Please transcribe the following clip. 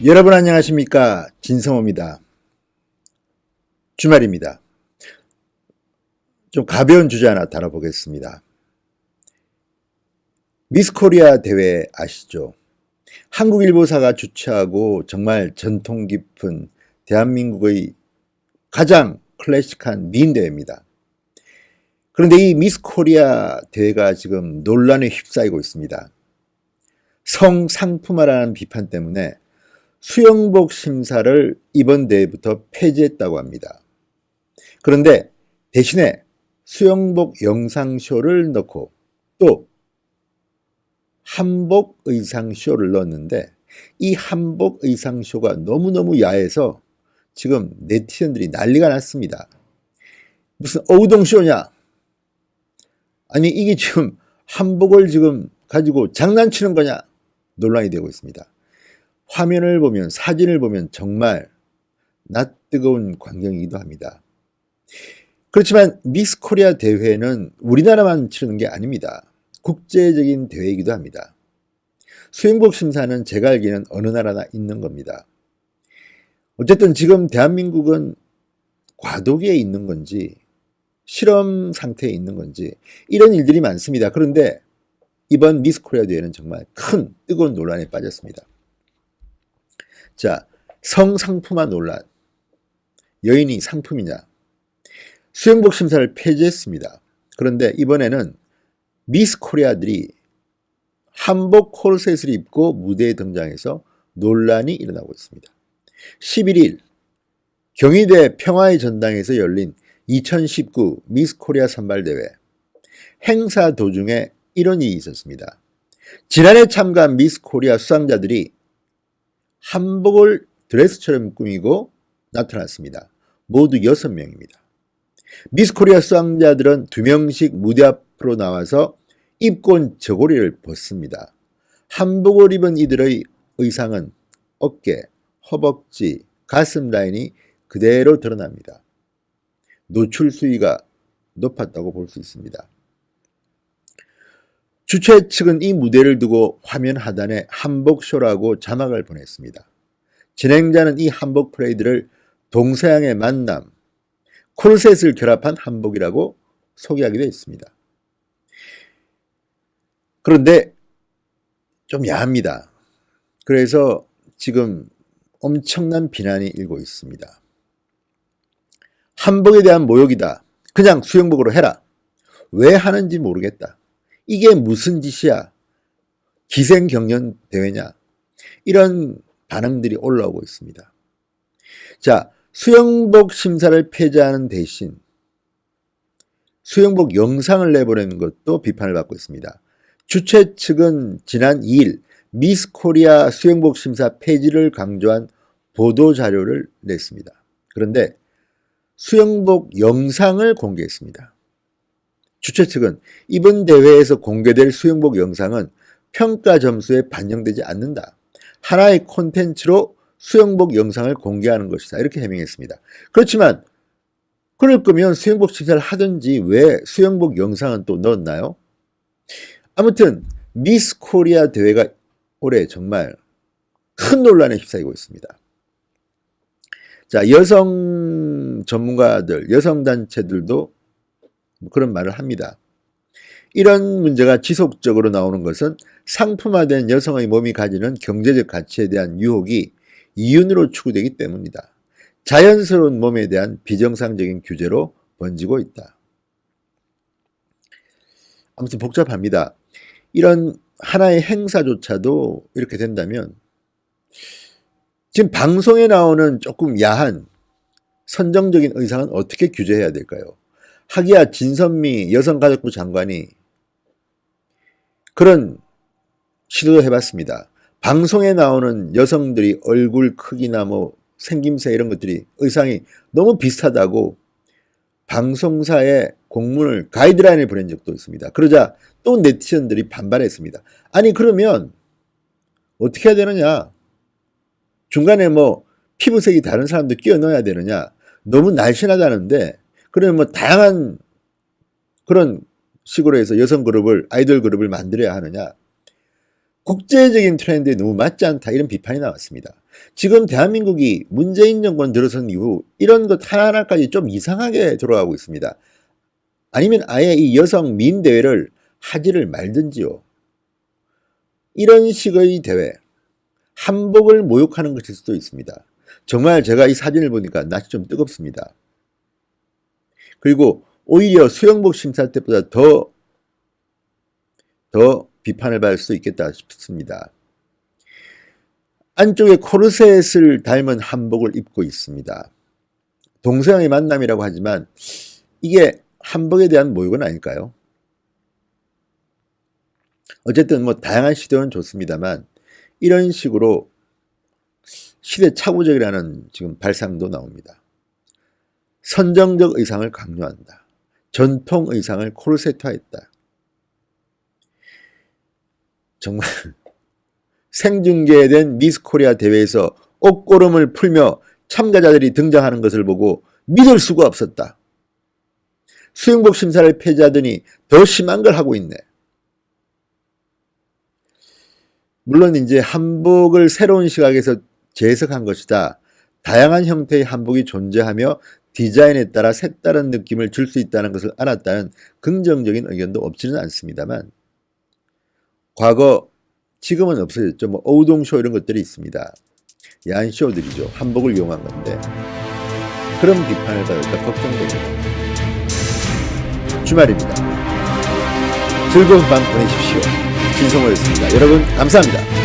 여러분 안녕하십니까? 진성호입니다. 주말입니다. 좀 가벼운 주제 하나 다뤄보겠습니다. 미스코리아 대회 아시죠? 한국일보사가 주최하고 정말 전통 깊은 대한민국의 가장 클래식한 미인 대회입니다. 그런데 이 미스코리아 대회가 지금 논란에 휩싸이고 있습니다. 성상품화라는 비판 때문에 수영복 심사를 이번 대회부터 폐지했다고 합니다. 그런데 대신에 수영복 영상쇼를 넣고 또 한복 의상쇼를 넣었는데 이 한복 의상쇼가 너무너무 야해서 지금 네티즌들이 난리가 났습니다. 무슨 어우동쇼냐? 아니 이게 지금 한복을 지금 가지고 장난치는 거냐? 논란이 되고 있습니다. 화면을 보면 사진을 보면 정말 낯뜨거운 광경이기도 합니다. 그렇지만 미스 코리아 대회는 우리나라만 치르는 게 아닙니다. 국제적인 대회이기도 합니다. 수영복 심사는 제가 알기에는 어느 나라나 있는 겁니다. 어쨌든 지금 대한민국은 과도기에 있는 건지 실험 상태에 있는 건지 이런 일들이 많습니다. 그런데 이번 미스 코리아 대회는 정말 큰 뜨거운 논란에 빠졌습니다. 자, 성상품화 논란. 여인이 상품이냐? 수영복 심사를 폐지했습니다. 그런데 이번에는 미스 코리아들이 한복 코르셋을 입고 무대에 등장해서 논란이 일어나고 있습니다. 11일 경희대 평화의 전당에서 열린 2019 미스 코리아 선발대회 행사 도중에 이런 일이 있었습니다. 지난해 참가한 미스 코리아 수상자들이 한복을 드레스처럼 꾸미고 나타났습니다. 모두 6명입니다. 미스 코리아 수상자들은 2명씩 무대 앞으로 나와서 입고 온 저고리를 벗습니다. 한복을 입은 이들의 의상은 어깨, 허벅지, 가슴 라인이 그대로 드러납니다. 노출 수위가 높았다고 볼 수 있습니다. 주최 측은 이 무대를 두고 화면 하단에 한복쇼라고 자막을 보냈습니다. 진행자는 이 한복 프레이드를 동서양의 만남, 코르셋을 결합한 한복이라고 소개하기도 했습니다. 그런데 좀 야합니다. 그래서 지금 엄청난 비난이 일고 있습니다. 한복에 대한 모욕이다. 그냥 수영복으로 해라. 왜 하는지 모르겠다. 이게 무슨 짓이야? 기생경연 대회냐? 이런 반응들이 올라오고 있습니다. 자, 수영복 심사를 폐지하는 대신 수영복 영상을 내보내는 것도 비판을 받고 있습니다. 주최 측은 지난 2일 미스 코리아 수영복 심사 폐지를 강조한 보도자료를 냈습니다. 그런데 수영복 영상을 공개했습니다. 주최 측은 이번 대회에서 공개될 수영복 영상은 평가 점수에 반영되지 않는다. 하나의 콘텐츠로 수영복 영상을 공개하는 것이다. 이렇게 해명했습니다. 그렇지만 그럴 거면 수영복 심사를 하든지 왜 수영복 영상은 또 넣었나요? 아무튼 미스 코리아 대회가 올해 정말 큰 논란에 휩싸이고 있습니다. 자, 여성 전문가들, 여성 단체들도 그런 말을 합니다. 이런 문제가 지속적으로 나오는 것은 상품화된 여성의 몸이 가지는 경제적 가치에 대한 유혹이 이윤으로 추구되기 때문이다. 자연스러운 몸에 대한 비정상적인 규제로 번지고 있다. 아무튼 복잡합니다. 이런 하나의 행사조차도 이렇게 된다면 지금 방송에 나오는 조금 야한 선정적인 의상은 어떻게 규제해야 될까요? 하기야 진선미 여성가족부 장관이 그런 시도도 해봤습니다. 방송에 나오는 여성들이 얼굴 크기나 뭐 생김새 이런 것들이 의상이 너무 비슷하다고 방송사에 공문을 가이드라인을 보낸 적도 있습니다. 그러자 또 네티즌들이 반발했습니다. 아니 그러면 어떻게 해야 되느냐? 중간에 뭐 피부색이 다른 사람도 끼워 넣어야 되느냐? 너무 날씬하다는데 그러면 뭐 다양한 그런 식으로 해서 여성 그룹을 아이돌 그룹을 만들어야 하느냐? 국제적인 트렌드에 너무 맞지 않다, 이런 비판이 나왔습니다. 지금 대한민국이 문재인 정권 들어선 이후 이런 것 하나하나까지 좀 이상하게 돌아가고 있습니다. 아니면 아예 이 여성 민 대회를 하지를 말든지요. 이런 식의 대회, 한복을 모욕하는 것일 수도 있습니다. 정말 제가 이 사진을 보니까 낯이 좀 뜨겁습니다. 그리고 오히려 수영복 심사 때보다 더 비판을 받을 수 있겠다 싶습니다. 안쪽에 코르셋을 닮은 한복을 입고 있습니다. 동서양의 만남이라고 하지만 이게 한복에 대한 모욕은 아닐까요? 어쨌든 뭐 다양한 시도는 좋습니다만 이런 식으로 시대착오적이라는 지금 발상도 나옵니다. 선정적 의상을 강요한다. 전통 의상을 코르셋화했다. 정말 생중계된 미스코리아 대회에서 옷고름을 풀며 참가자들이 등장하는 것을 보고 믿을 수가 없었다. 수영복 심사를 폐지하더니 더 심한 걸 하고 있네. 물론 이제 한복을 새로운 시각에서 재해석한 것이다. 다양한 형태의 한복이 존재하며 디자인에 따라 색다른 느낌을 줄 수 있다는 것을 알았다는 긍정적인 의견도 없지는 않습니다만 과거, 지금은 없어졌죠. 뭐 오우동쇼 이런 것들이 있습니다. 야한 쇼들이죠. 한복을 이용한 건데 그런 비판을 받을까 걱정됩니다. 주말입니다. 즐거운 밤 보내십시오. 진성호였습니다. 여러분 감사합니다.